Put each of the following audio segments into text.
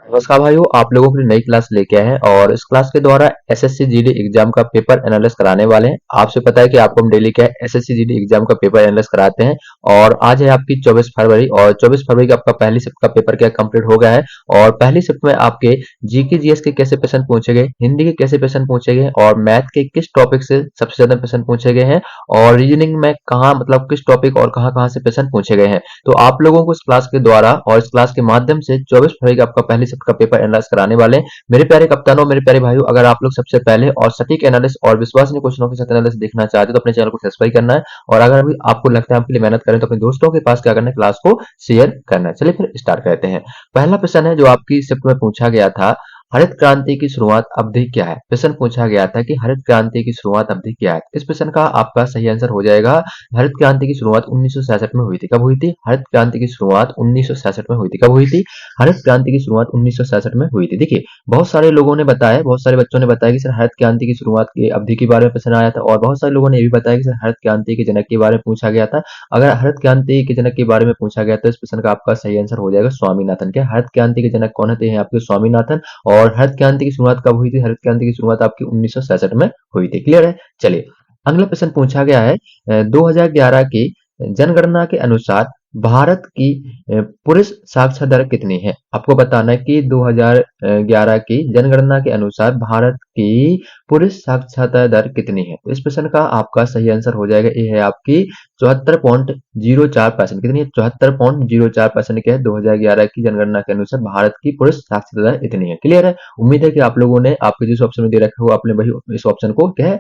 नमस्कार भाइयों, आप लोगों के लिए नई क्लास लेके आए हैं और इस क्लास के द्वारा एसएससी जीडी एग्जाम का पेपर एनालिसिस कराने वाले हैं। आपसे पता है कि आपको हम डेली क्या है एसएससी जीडी एग्जाम का पेपर एनालिसिस कराते हैं और आज है आपकी 24 फरवरी और 24 फरवरी का आपका पहली शिफ्ट का पेपर क्या कंप्लीट हो गया है। और पहली शिफ्ट में आपके जीके जीएस के कैसे क्वेश्चन पूछे गए, हिंदी के कैसे क्वेश्चन पूछे गए और मैथ के किस टॉपिक से सबसे ज्यादा क्वेश्चन पूछे गए हैं और रीजनिंग में कहाँ मतलब किस टॉपिक और कहाँ कहाँ से क्वेश्चन पूछे गए हैं। तो आप लोगों को इस क्लास के द्वारा और इस क्लास के माध्यम से 24 फरवरी का आपका पहली शिफ्ट का पेपर एनालाइज कराने वाले हैं। मेरे प्यारे कप्तानों, मेरे प्यारे भाइयों, अगर आप लोग सबसे पहले और सटीक एनालिसिस और विश्वसनीय क्वेश्चनों के साथ एनालिसिस देखना चाहते हो तो अपने चैनल को सब्सक्राइब करना है और अगर अभी आपको लगता है आपके लिए मेहनत करें तो अपने दोस्तों के पास क्या करना है, क्लास को शेयर करना है। चलिए फिर स्टार्ट करते हैं। पहला प्रश्न है जो आपकी शिफ्ट में पूछा गया था, हरित क्रांति की शुरुआत अवधि क्या है। प्रश्न पूछा गया था कि हरित क्रांति की शुरुआत अवधि क्या है। इस प्रश्न का आपका सही आंसर हो जाएगा हरित क्रांति की शुरुआत 1966 में हुई थी। कब हुई थी? हरित क्रांति की शुरुआत 1966 में हुई थी। कब हुई थी? हरित क्रांति की शुरुआत 1966 में हुई थी। देखिए, बहुत सारे लोगों ने बताया, बहुत सारे बच्चों ने बताया कि सर हरित क्रांति की शुरुआत की अवधि के बारे में प्रश्न आया था और बहुत सारे लोगों ने ये भी बताया कि सर हरित क्रांति के जनक के बारे में पूछा गया था। अगर हरित क्रांति के जनक के बारे में पूछा गया तो इस प्रश्न का आपका सही आंसर हो जाएगा स्वामीनाथन। क्या हरित क्रांति के जनक कौन है? आपके स्वामीनाथन। और हरित क्रांति की शुरुआत कब हुई थी? हरित क्रांति की शुरुआत आपकी 1966 में हुई थी। क्लियर है? चलिए, अगला प्रश्न पूछा गया है 2011 की जनगणना के अनुसार भारत की पुरुष साक्षरता दर कितनी है। आपको बताना है कि 2011 की जनगणना के अनुसार भारत की पुरुष साक्षरता दर कितनी है। तो इस प्रश्न का आपका सही आंसर हो जाएगा, ये है आपकी 74.04%। कितनी है? 74.04% क्या है? 2011 की जनगणना के अनुसार भारत की पुरुष साक्षरता दर इतनी है। क्लियर है? उम्मीद है कि आप लोगों ने आपके जिस ऑप्शन में दे रखा हो आपने वही इस ऑप्शन को क्या है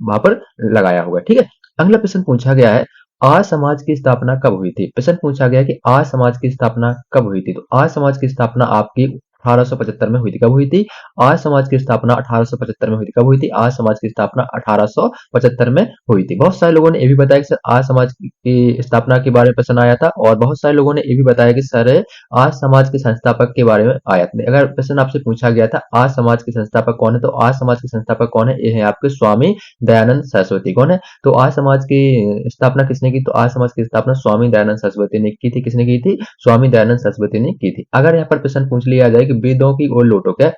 वहां पर लगाया होगा। ठीक है, अगला प्रश्न पूछा गया है, आर्य समाज की स्थापना कब हुई थी। प्रश्न पूछा गया कि आर्य समाज की स्थापना कब हुई थी। तो आर्य समाज की स्थापना आपकी 1875 में हुई थी। कब हुई थी? आर्य समाज की स्थापना 1875 में हुई थी। कब हुई थी? आर्य समाज की स्थापना 1875 में हुई थी। बहुत सारे लोगों ने ये भी बताया कि सर आर्य समाज की स्थापना के बारे में प्रश्न आया था और बहुत सारे लोगों ने ये भी बताया कि सर आर्य समाज के संस्थापक के बारे में आया था। अगर प्रश्न आपसे पूछा गया था आर्य समाज के संस्थापक कौन है, तो आर्य समाज के संस्थापक कौन है? ये है आपके स्वामी दयानंद सरस्वती। कौन है? तो आर्य समाज की स्थापना किसने की? तो आर्य समाज की स्थापना स्वामी दयानंद सरस्वती ने की थी। किसने की थी? स्वामी दयानंद सरस्वती ने की थी। अगर यहाँ पर प्रश्न पूछ लिया जाए कि वेदों की ओर लौटो, क्या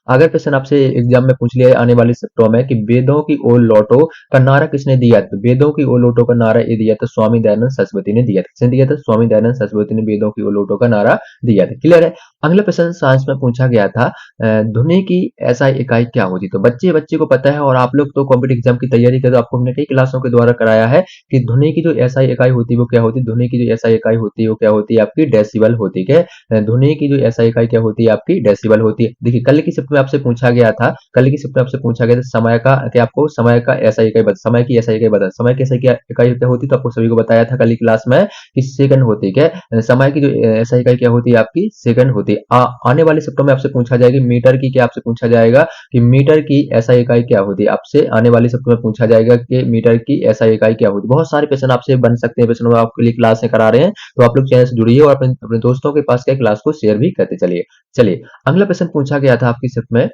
अगर प्रश्न आपसे एग्जाम में पूछ लिया आने वाली सत्रों में कि वेदों की ओर लौटो का नारा किसने दिया, तो वेदों की ओर लौटो का नारा ये दिया था स्वामी दयानंद सरस्वती ने दिया था। किसने दिया था? स्वामी दयानंद सरस्वती ने वेदों की ओर लौटो का नारा दिया था। क्लियर है? अगला प्रश्न साइंस में पूछा गया था, ध्वनि की एसआई इकाई क्या होती। तो बच्चे बच्चे को पता है और आप लोग तो कॉम्पिटिटिव एग्जाम की तैयारी कर, तो आपको हमने कई क्लासों के द्वारा कराया है कि ध्वनि की जो एसआई इकाई होती है वो क्या होती है। ध्वनि की जो एसआई इकाई होती है वो क्या होती है? आपकी डेसिबल होती है। ध्वनि की जो एसआई इकाई क्या होती है? आपकी डेसिबल होती है। देखिए, कल की शिफ्ट में आपसे पूछा गया था, कल की शिफ्ट में आपसे पूछा गया था समय का कि आपको समय का एसआई इकाई बता, समय की एसआई इकाई बता। समय की एसआई इकाई क्या होती है? तो आपको सभी को बताया था कल की क्लास में कि सेकंड होती है। क्या समय की जो एसआई इकाई क्या होती है? आपकी सेकंड होती है। आने वाले शिफ्टों में आपसे पूछा जाएगा मीटर की, क्या आपसे पूछा जाएगा कि मीटर की एसआई इकाई क्या होती है। आपसे आने वाली शिफ्ट में पूछा जाएगा कि मीटर की एसआई इकाई क्या होती है। बहुत सारे क्वेश्चन आपसे बन सकते हैं, प्रश्नों में आपके लिए क्लास में करा रहे हैं, तो आप लोग चैनल से जुड़िए और अपने अपने दोस्तों के पास क्या क्लास को शेयर भी करते चलिए। चलिए, अगला प्रश्न पूछा गया था आपकी शिफ्ट में,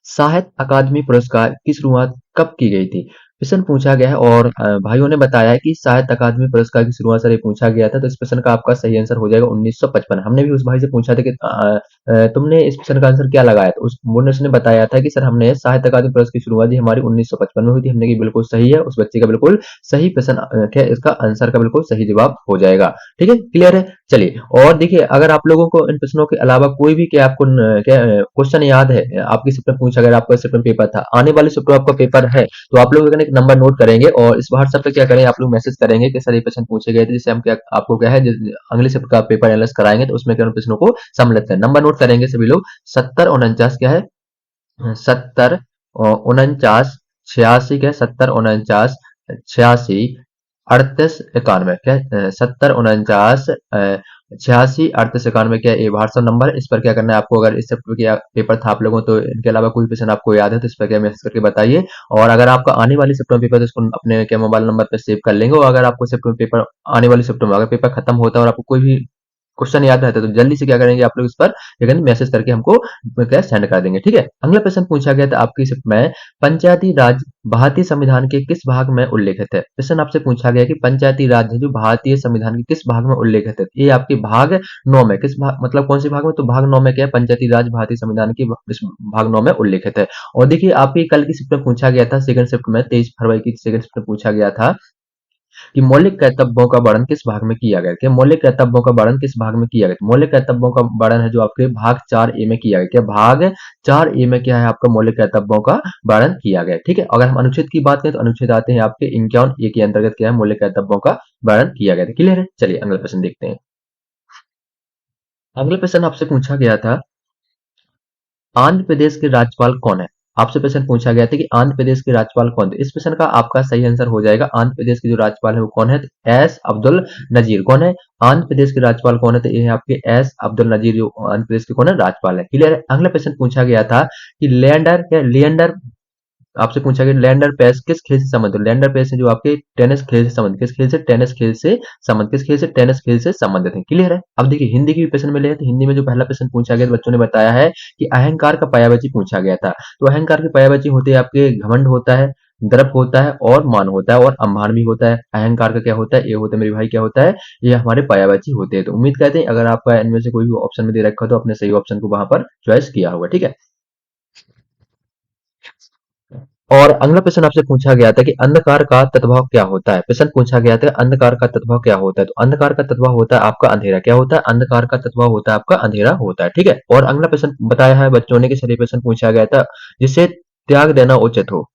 साहित्य अकादमी पुरस्कार की शुरुआत कब की गई थी। प्रश्न पूछा गया है और भाइयों ने बताया है कि साहित्य अकादमी पुरस्कार की शुरुआत सर ये पूछा गया था। तो इस प्रश्न का आपका सही आंसर हो जाएगा 1955। हमने भी उस भाई से पूछा था कि तुमने इस प्रश्न का आंसर क्या लगाया, तो उसने बताया था कि सर हमने साहित्य अकादमी पुरस्कार की शुरुआत हमारी 1955 में हुई थी। हमने की बिल्कुल सही है, उस बच्चे का बिल्कुल सही प्रश्न क्या इसका आंसर का बिल्कुल सही जवाब हो जाएगा। ठीक है, क्लियर है? चलिए, और देखिए अगर आप लोगों को इन प्रश्नों के अलावा कोई भी क्या आपको क्या क्वेश्चन याद है, आपकी शिफ्ट में पूछा, अगर आपका शिफ्ट में पेपर था, आने वाली शिफ्ट में आपका पेपर है, तो आप लोग अगर एक नंबर नोट करेंगे और इस व्हाट्सएप पे क्या करेंगे, आप लोग मैसेज करेंगे कि सर ये प्रश्न पूछे गए थे, जिससे हम क्या आपको क्या है अगले शिफ्ट का पेपर एनालाइज कराएंगे तो उसमें क्या उन प्रश्नों को सम्मिलित करें। नंबर नोट करेंगे सभी लोग, 7049 क्या है, 7049 86 क्या है, 7049 86 3891 क्या है, 7049 86 3891 क्या है, ये व्हाट्सएप नंबर है। इस पर क्या करना है आपको, अगर इस पेपर था आप लोगों तो इनके अलावा कोई क्वेश्चन आपको याद है तो इस पर क्या मैसेज करके बताइए। और अगर आपका आने वाली शिफ्ट में पेपर तो इसको अपने क्या मोबाइल नंबर पर सेव कर लेंगे। और अगर आपको शिफ्ट में पेपर आने वाली शिफ्ट में अगर पेपर खत्म होता है और आपको कोई भी क्वेश्चन याद रहता है तो जल्दी से क्या करेंगे आप लोग इस पर क्या करेंगे मैसेज करके हमको क्या सेंड कर देंगे। ठीक है, अगला प्रश्न पूछा गया था आपकी शिफ्ट में, पंचायती राज भारतीय संविधान के किस भाग में उल्लेखित है। प्रश्न आपसे पूछा गया कि पंचायती राज है जो भारतीय संविधान के किस भाग में उल्लेखित है। ये आपके भाग 9 में किस भाग मतलब कौन से भाग में, तो भाग 9 में क्या है, पंचायती राज भारतीय संविधान के इस भाग 9 में उल्लेखित है। और देखिए आपकी कल की शिफ्ट में पूछा गया था, सेकंड शिफ्ट में 23 फरवरी की सेकंड शिफ्ट में पूछा गया था कि मौलिक कर्तव्यों का वर्णन किस भाग में किया गया है। क्या मौलिक कर्तव्यों का वर्णन किस भाग में किया गया है? मौलिक कर्तव्यों का वर्णन है जो आपके भाग 4 ए में किया गया। क्या भाग 4 ए में क्या है आपका मौलिक कर्तव्यों का वर्णन किया गया है। ठीक है, अगर हम अनुच्छेद की बात करें तो अनुच्छेद आते हैं आपके 51 ए के अंतर्गत क्या है मौलिक कर्तव्यों का वर्णन किया गया था। क्लियर है, चलिए अगला प्रश्न देखते हैं। अगला प्रश्न आपसे पूछा गया था, आंध्र प्रदेश के राज्यपाल कौन है। आपसे प्रश्न पूछा गया था कि आंध्र प्रदेश के राज्यपाल कौन थे। इस प्रश्न का आपका सही आंसर हो जाएगा, आंध्र प्रदेश के जो राज्यपाल है वो कौन है, तो एस अब्दुल नजीर। कौन है आंध्र प्रदेश के राज्यपाल कौन है, तो ये है आपके एस अब्दुल नजीर जो आंध्र प्रदेश के कौन है राज्यपाल है। क्लियर है, अगला प्रश्न पूछा गया था कि लिएंडर आपसे पूछा गया लैंडर पेस किस खेल से संबंधित है। लैंडर पेस है जो आपके टेनिस खेल से संबंधित, किस खेल से, टेनिस खेल से संबंधित, किस खेल से, टेनिस खेल से संबंधित है। क्लियर है, अब देखिए हिंदी के भी प्रश्न मिले हैं, तो हिंदी में जो पहला प्रश्न पूछा गया तो बच्चों ने बताया है कि अहंकार का पर्यायवाची पूछा गया था। तो अहंकार के पर्यायवाची होते हैं आपके घमंड होता है, दर्प होता है और मान होता है और अम्भान भी होता है। अहंकार का क्या होता है, ये होता है मेरे भाई क्या होता है, ये हमारे पर्यायवाची होते हैं। तो उम्मीद करते हैं अगर आपका इनमें से कोई भी ऑप्शन में दे रखा हो तो अपने सही ऑप्शन को वहां पर चॉइस किया होगा। ठीक है, और अगला प्रश्न आपसे पूछा गया था कि अंधकार का तत्व क्या होता है। प्रश्न पूछा गया था अंधकार का तत्व क्या होता है, तो अंधकार का तत्व होता है आपका अंधेरा। क्या होता है, अंधकार का तत्व होता है आपका अंधेरा होता है। ठीक है, और अगला प्रश्न बताया है बच्चों ने कि सही प्रश्न पूछा गया था जिसे त्याग देना उचित हो।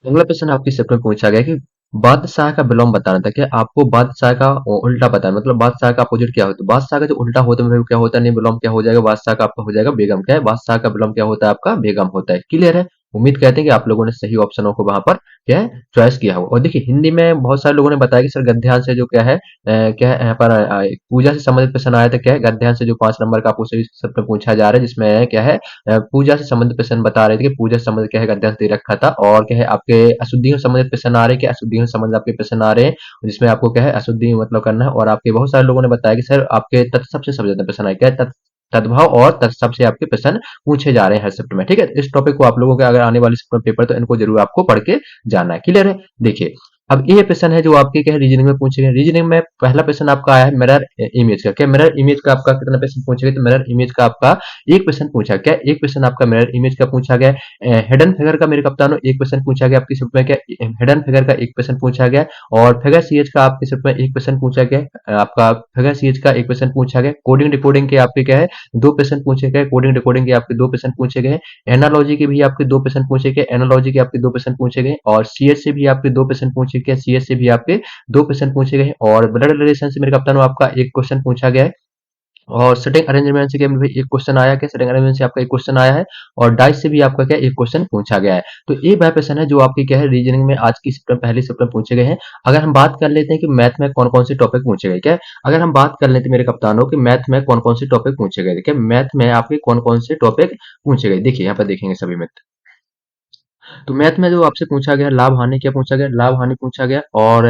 अगला प्रश्न आपकी शिफ्ट में पूछा गया कि बादशाह का विलोम बताना था। क्या आपको बादशाह का उल्टा पता है, मतलब बादशाह का अपोजिट क्या होता है। बादशाह का जो उल्टा होता है मतलब क्या होता है, नहीं विलोम क्या हो जाएगा, बादशाह का आपका हो जाएगा बेगम। क्या है, बादशाह का विलोम क्या होता है आपका बेगम होता है। क्लियर है, उम्मीद करते हैं कि आप लोगों ने सही ऑप्शनों को वहां पर क्या है चॉइस किया होगा। और देखिए हिंदी में बहुत सारे लोगों ने बताया कि सर गद्यांश से जो क्या है क्या है यहाँ पर पूजा से संबंधित प्रश्न आया था। क्या है, गद्यांश से जो 5 नंबर का आपको सही सब में पूछा जा रहा है जिसमें क्या है पूजा से संबंधित प्रश्न बता रहे थे कि पूजा से संबंधित क्या है गद्यांश दे रखा था। और क्या है आपके अशुद्धियों से संबंधित प्रश्न आ रहे हैं, कि अशुद्धियों से संबंधित आपके प्रश्न आ रहे हैं जिसमें आपको क्या है अशुद्धि मतलब करना है। और आपके बहुत सारे लोगों ने बताया कि सर आपके तत्सम से सबसे ज्यादा प्रश्न आए। क्या है, तद्भव और तत्सम से आपके प्रश्न पूछे जा रहे हैं हर शिफ्ट में। ठीक है, इस टॉपिक को आप लोगों के अगर आने वाली शिफ्ट में पेपर तो इनको जरूर आपको पढ़ के जाना है। क्लियर है, देखिए अब ये प्रश्न है जो आपके क्या है रीजनिंग में पूछे गए। रीजनिंग में पहला प्रश्न आपका आया है मिरर इमेज का। क्या मिरर इमेज का आपका कितना प्रश्न पूछे गए, तो मिरर इमेज का आपका एक प्रश्न पूछा। क्या एक प्रश्न आपका मिरर इमेज का पूछा गया। हिडन फिगर का मेरे कप्तानों एक प्रश्न पूछा गया आपकी शिफ्ट में। क्या हिडन फिगर का एक प्रश्न पूछा गया। और फिगर सीएच का आपकी शिफ्ट में एक प्रश्न पूछा गया। आपका फिगर सीएच का एक प्रश्न पूछा गया। कोडिंग डिकोडिंग के आपके क्या है 2 प्रश्न पूछे गए। कोडिंग डिकोडिंग के आपके 2 प्रश्न पूछे गए। एनालॉजी के भी आपके 2 प्रश्न पूछे गए। एनालॉजी के आपके 2 प्रश्न पूछे गए। और सीएच से भी आपके 2 प्रश्न पूछे गए। सीएच से भी आपके 2 प्रश्न पूछे गए। और ब्लड रिलेशन से मेरे कप्तान आपका एक क्वेश्चन पूछा गया है। और सेटिंग अरेंजमेंट से क्या भाई एक क्वेश्चन आया। क्या सेटिंग अरेंजमेंट से आपका एक क्वेश्चन आया है। और डाइस से भी आपका क्या एक क्वेश्चन पूछा गया है। तो ये वह प्रश्न है जो आपकी क्या है रीजनिंग में आज की शिफ्ट में पहली शिफ्ट में पूछे गए हैं। अगर हम बात कर लेते हैं कि मैथ में कौन कौन से टॉपिक पूछे गए। क्या अगर हम बात कर लेते हैं मेरे कप्तानों कि मैथ में कौन कौन से टॉपिक पूछे गए। क्या मैथ में आपके कौन कौन से टॉपिक पूछे गए, देखिए यहाँ पर देखेंगे सभी में। तो मैथ में जो आपसे पूछा गया लाभ हानि क्या पूछा गया, लाभ हानि पूछा गया। और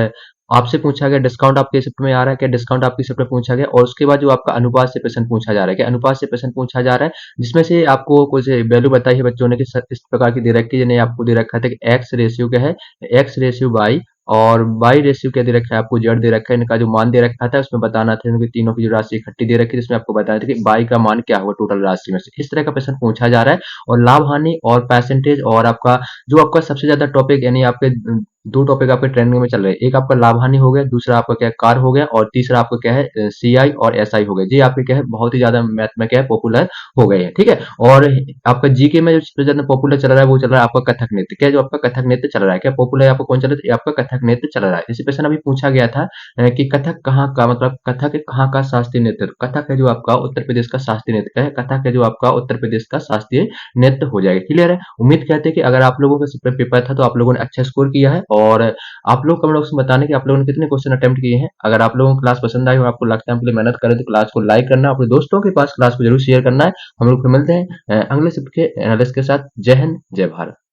आपसे पूछा गया डिस्काउंट आपके शिफ्ट में आ रहा है। क्या डिस्काउंट आपकी शिफ्ट में पूछा गया। और उसके बाद जो आपका अनुपात से प्रश्न पूछा जा रहा है। क्या अनुपात से प्रश्न पूछा जा रहा है जिसमें से आपको कुछ वैल्यू बताई है बच्चों ने कि इस प्रकार की दे रखी है, जिन्हें आपको दे रखा था कि एक्स रेशियो क्या है, एक्स रेशियो वाई। और वाई रेशियो क्या दे रखा है आपको, जेड दे रखा है। इनका जो मान दे रखा था उसमें बताना था इनकी तीनों की जो राशि इकट्ठी दे रखी है जिसमें आपको बताया था कि वाई का मान क्या होगा टोटल राशि में से। इस तरह का प्रश्न पूछा जा रहा है। और लाभ हानि और परसेंटेज और आपका जो आपका सबसे ज्यादा टॉपिक यानी आपके 2 टॉपिक आपके ट्रेंडिंग में चल रहे हैं। एक आपका लाभ हानि हो गया, दूसरा आपका क्या है कार हो गया। और तीसरा आपका क्या है सीआई और एसआई हो गया। ये आपके क्या है बहुत ही ज्यादा मैथ में क्या है पॉपुलर हो गए हैं। ठीक है, और आपका जीके में जो सबसे ज्यादा पॉपुलर चल रहा है वो चल रहा है आपका कथक नृत्य। क्या जो आपका कथक नृत्य चल रहा है, क्या पॉपुलर आपको कौन चल रहा है, ये आपका कथक नृत्य चल रहा है। इसी प्रश्न अभी पूछा गया था कि कथक कहाँ का मतलब कथक कहाँ का शास्त्रीय नृत्य। कथक है जो आपका उत्तर प्रदेश का शास्त्रीय नृत्य है। कथक है जो आपका उत्तर प्रदेश का शास्त्रीय नृत्य हो जाएगा। क्लियर है, उम्मीद करते हैं कि अगर आप लोगों का पेपर था तो आप लोगों ने अच्छा स्कोर किया है और आप लोग कमेंट बॉक्स में बताना कि आप लोगों ने कितने क्वेश्चन अटेम्प्ट किए हैं। अगर आप लोगों को क्लास पसंद आई और आपको लगता है हम लिए मेहनत करें तो क्लास को लाइक करना, अपने दोस्तों के पास क्लास को जरूर शेयर करना है। हम लोग फिर मिलते हैं अगले सप्ताह के एनालिस्ट के साथ। जय हिंद, जय भारत।